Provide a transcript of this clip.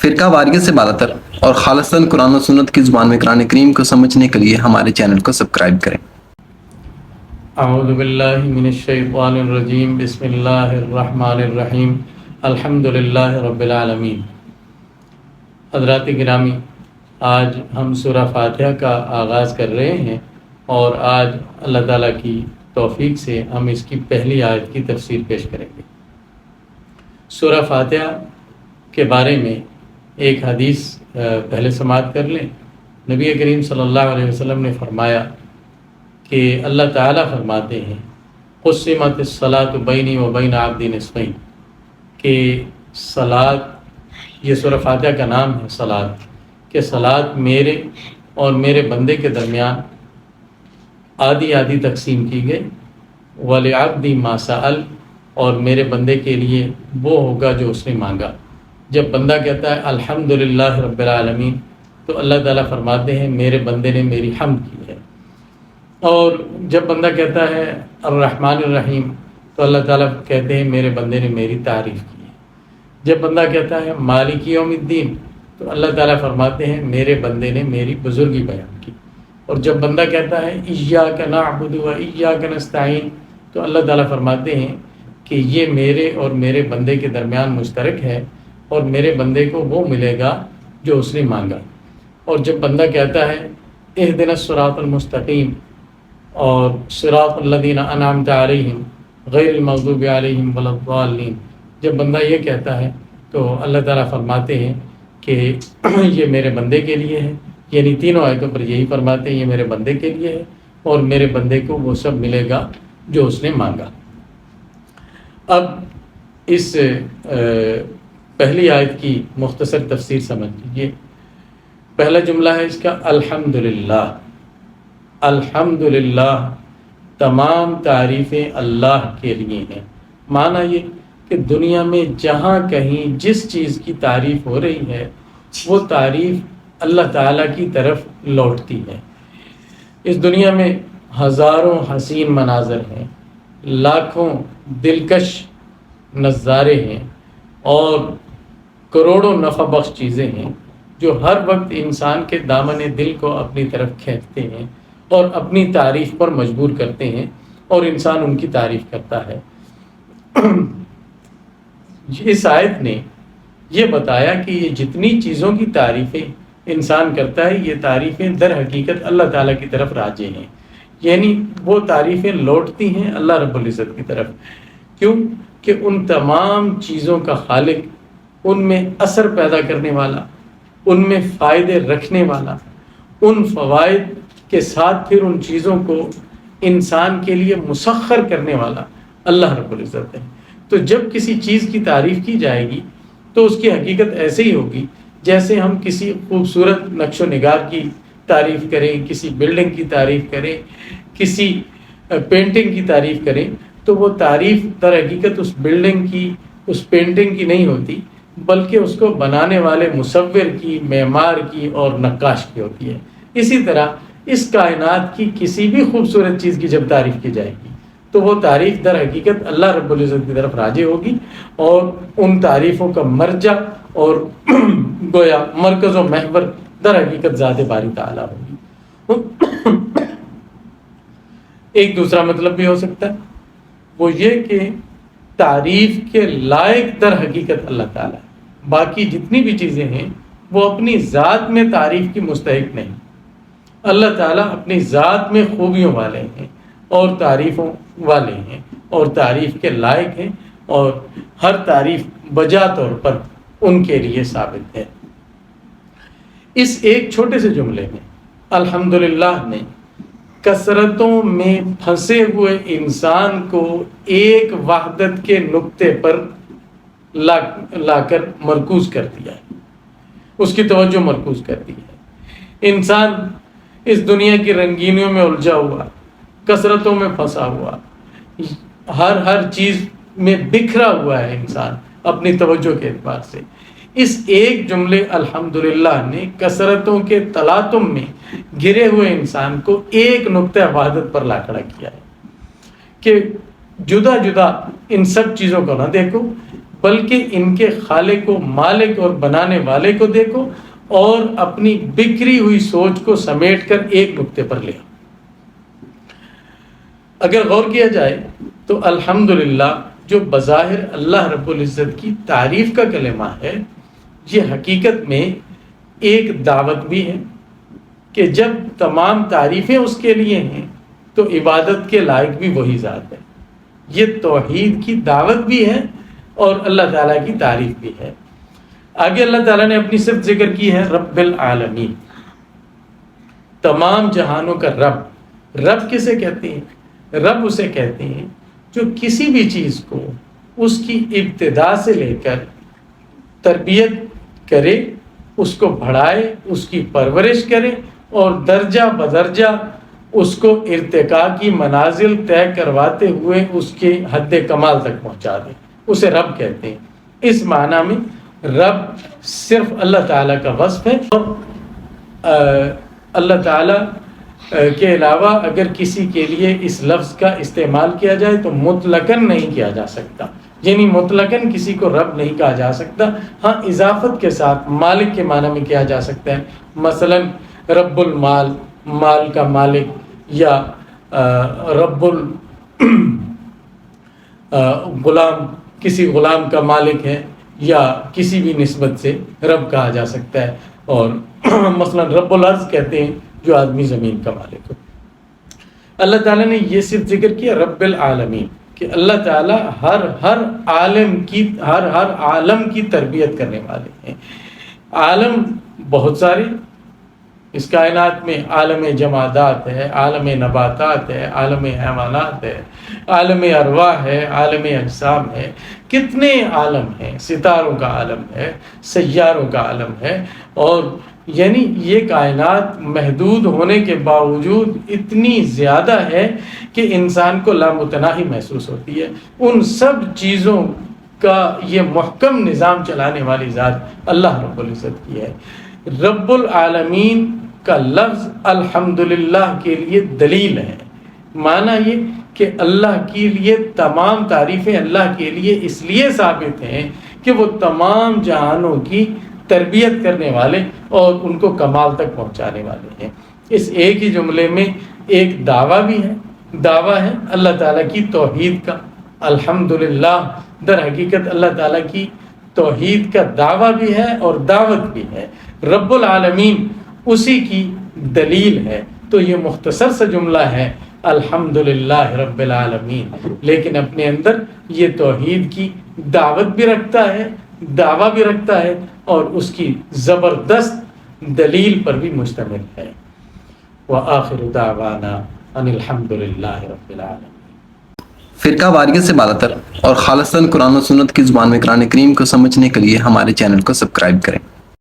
فرقہ واریت سے بالا تر اور خالصتاً قرآن و سنت کی زبان میں قرآن کریم کو سمجھنے کے لیے ہمارے چینل کو سبسکرائب کریں۔ اعوذ باللہ من الشیطان الرجیم، بسم اللہ الرحمن الرحیم، الحمدللہ رب العالمین۔ حضرات گرامی، آج ہم سورہ فاتحہ کا آغاز کر رہے ہیں اور آج اللہ تعالیٰ کی توفیق سے ہم اس کی پہلی آیت کی تفسیر پیش کریں گے۔ سورہ فاتحہ کے بارے میں ایک حدیث پہلے سماعت کر لیں۔ نبی کریم صلی اللہ علیہ وسلم نے فرمایا کہ اللہ تعالیٰ فرماتے ہیں قسمت الصلاۃ بینی و بین عبدی نصفین، کہ صلاۃ، یہ سورہ فاتحہ کا نام ہے صلاۃ، کہ صلاۃ میرے اور میرے بندے کے درمیان آدھی آدھی تقسیم کی گئی۔ وَلِعَبْدِ مَا سَأَلَ، اور میرے بندے کے لیے وہ ہوگا جو اس نے مانگا۔ جب بندہ کہتا ہے الحمدللہ رب العالمین، تو اللہ تعالیٰ فرماتے ہیں میرے بندے نے میری حمد کی ہے۔ اور جب بندہ کہتا ہے الرحمن الرحیم، تو اللہ تعالیٰ کہتے ہیں میرے بندے نے میری تعریف کی ہے۔ جب بندہ کہتا ہے مالک یوم الدین، تو اللہ تعالیٰ فرماتے ہیں میرے بندے نے میری بزرگی بیان کی۔ اور جب بندہ کہتا ہے ایاک نعبد و ایاک نستعین، تو اللہ تعالیٰ فرماتے ہیں کہ یہ میرے اور میرے بندے کے درمیان مشترک ہے اور میرے بندے کو وہ ملے گا جو اس نے مانگا۔ اور جب بندہ کہتا ہے اہدنا الصراط المستقیم اور صراط الذین انعمت علیہم غیر المغضوب علیہم ولا الضالین، جب بندہ یہ کہتا ہے تو اللہ تعالیٰ فرماتے ہیں کہ یہ میرے بندے کے لیے ہے، یعنی تینوں آیتوں پر یہی فرماتے ہیں یہ میرے بندے کے لیے ہے اور میرے بندے کو وہ سب ملے گا جو اس نے مانگا۔ اب اس پہلی آیت کی مختصر تفسیر سمجھ لیجیے۔ پہلا جملہ ہے اس کا الحمدللہ۔ الحمدللہ، تمام تعریفیں اللہ کے لیے ہیں۔ معنی یہ کہ دنیا میں جہاں کہیں جس چیز کی تعریف ہو رہی ہے وہ تعریف اللہ تعالیٰ کی طرف لوٹتی ہے۔ اس دنیا میں ہزاروں حسین مناظر ہیں، لاکھوں دلکش نظارے ہیں اور کروڑوں نفع بخش چیزیں ہیں جو ہر وقت انسان کے دامن دل کو اپنی طرف کھینچتے ہیں اور اپنی تعریف پر مجبور کرتے ہیں اور انسان ان کی تعریف کرتا ہے۔ اس آیت نے یہ بتایا کہ یہ جتنی چیزوں کی تعریفیں انسان کرتا ہے یہ تعریفیں در حقیقت اللہ تعالیٰ کی طرف راجع ہیں، یعنی وہ تعریفیں لوٹتی ہیں اللہ رب العزت کی طرف۔ کیوں کہ ان تمام چیزوں کا خالق، ان میں اثر پیدا کرنے والا، ان میں فائدے رکھنے والا، ان فوائد کے ساتھ پھر ان چیزوں کو انسان کے لیے مسخر کرنے والا اللہ رب العزت ہے۔ تو جب کسی چیز کی تعریف کی جائے گی تو اس کی حقیقت ایسے ہی ہوگی جیسے ہم کسی خوبصورت نقش و نگار کی تعریف کریں، کسی بلڈنگ کی تعریف کریں، کسی پینٹنگ کی تعریف کریں، تو وہ تعریف در حقیقت اس بلڈنگ کی، اس پینٹنگ کی نہیں ہوتی، بلکہ اس کو بنانے والے مصور کی، معمار کی اور نقاش کی ہوتی ہے۔ اسی طرح اس کائنات کی کسی بھی خوبصورت چیز کی جب تعریف کی جائے گی تو وہ تعریف در حقیقت اللہ رب العزت کی طرف راجع ہوگی اور ان تعریفوں کا مرجع اور گویا مرکز و محور در حقیقت ذات باری تعالیٰ ہوگی۔ ایک دوسرا مطلب بھی ہو سکتا ہے، وہ یہ کہ تعریف کے لائق در حقیقت اللہ تعالیٰ ہے، باقی جتنی بھی چیزیں ہیں وہ اپنی ذات میں تعریف کی مستحق نہیں۔ اللہ تعالیٰ اپنی ذات میں خوبیوں والے ہیں اور تعریفوں والے ہیں اور تعریف کے لائق ہیں، اور ہر تعریف بجا طور پر ان کے لیے ثابت ہے۔ اس ایک چھوٹے سے جملے میں الحمدللہ نے کثرتوں میں پھنسے ہوئے انسان کو ایک وحدت کے نقطے پر لا کر مرکوز کر دیا ہے، اس کی توجہ مرکوز کر دی ہے۔ انسان اس دنیا کی رنگینیوں میں الجھا ہوا، کثرتوں میں پھنسا ہوا، ہر چیز میں بکھرا ہوا ہے انسان اپنی توجہ کے اعتبار سے۔ اس ایک جملے الحمدللہ نے کثرتوں کے تلاطم میں گرے ہوئے انسان کو ایک نقطہ وحدت پر لا کھڑا کیا ہے کہ جدا جدا ان سب چیزوں کو نہ دیکھو، بلکہ ان کے خالق و مالک اور بنانے والے کو دیکھو اور اپنی بکھری ہوئی سوچ کو سمیٹ کر ایک نقطے پر لے آؤ۔ اگر غور کیا جائے تو الحمدللہ جو بظاہر اللہ رب العزت کی تعریف کا کلمہ ہے، یہ حقیقت میں ایک دعوت بھی ہے کہ جب تمام تعریفیں اس کے لیے ہیں تو عبادت کے لائق بھی وہی ذات ہے۔ یہ توحید کی دعوت بھی ہے اور اللہ تعالیٰ کی تعریف بھی ہے۔ آگے اللہ تعالیٰ نے اپنی صفت ذکر کی ہے رب العالمین، تمام جہانوں کا رب۔ رب کسے کہتے ہیں؟ رب اسے کہتے ہیں جو کسی بھی چیز کو اس کی ابتدا سے لے کر تربیت کرے، اس کو بڑھائے، اس کی پرورش کرے اور درجہ بدرجہ اس کو ارتقاء کی منازل طے کرواتے ہوئے اس کے حد کمال تک پہنچا دے، اسے رب کہتے ہیں۔ اس معنی میں رب صرف اللہ تعالیٰ کا وصف ہے، اور اللہ تعالیٰ کے علاوہ اگر کسی کے لیے اس لفظ کا استعمال کیا جائے تو مطلقاً نہیں کیا جا سکتا، یعنی مطلقاً کسی کو رب نہیں کہا جا سکتا۔ ہاں اضافت کے ساتھ مالک کے معنی میں کیا جا سکتا ہے، مثلا رب المال، مال کا مالک، یا رب غلام، کسی غلام کا مالک ہے، یا کسی بھی نسبت سے رب کہا جا سکتا ہے۔ اور مثلا رب الارض کہتے ہیں جو آدمی زمین کا مالک ہو۔ اللہ تعالیٰ نے یہ صرف ذکر کیا رب العالمین کہ اللہ تعالیٰ ہر عالم کی تربیت کرنے والے ہیں۔ عالم بہت سارے اس کائنات میں، عالم جمادات ہے، عالم نباتات ہے، عالم حیوانات ہے، عالم ارواح ہے، عالم اجسام ہے، کتنے عالم ہیں، ستاروں کا عالم ہے، سیاروں کا عالم ہے، اور یعنی یہ کائنات محدود ہونے کے باوجود اتنی زیادہ ہے کہ انسان کو لامتناہی محسوس ہوتی ہے۔ ان سب چیزوں کا یہ محکم نظام چلانے والی ذات اللہ رب العزت کی ہے۔ رب العالمین کا لفظ الحمدللہ کے لیے دلیل ہے، معنی یہ کہ اللہ کے لیے تمام تعریفیں اللہ کے لیے اس لیے ثابت ہیں کہ وہ تمام جہانوں کی تربیت کرنے والے اور ان کو کمال تک پہنچانے والے ہیں۔ اس ایک ہی جملے میں ایک دعویٰ بھی ہے، دعویٰ ہے اللہ تعالیٰ کی توحید کا۔ الحمدللہ در حقیقت اللہ تعالیٰ کی توحید کا دعویٰ بھی ہے اور دعوت بھی ہے۔ رب العالمین اسی کی دلیل ہے۔ تو یہ مختصر سا جملہ ہے الحمدللہ رب العالمین، لیکن اپنے اندر یہ توحید کی دعوت بھی رکھتا ہے، دعویٰ بھی رکھتا ہے، اور اس کی زبردست دلیل پر بھی مشتمل ہے۔ وآخر دعوانا ان الحمد للہ رب العالمین۔ فرقہ واریت سے بالاتر اور خالصاً قرآن و سنت کی زبان میں قرآن کریم کو سمجھنے کے لیے ہمارے چینل کو سبسکرائب کریں۔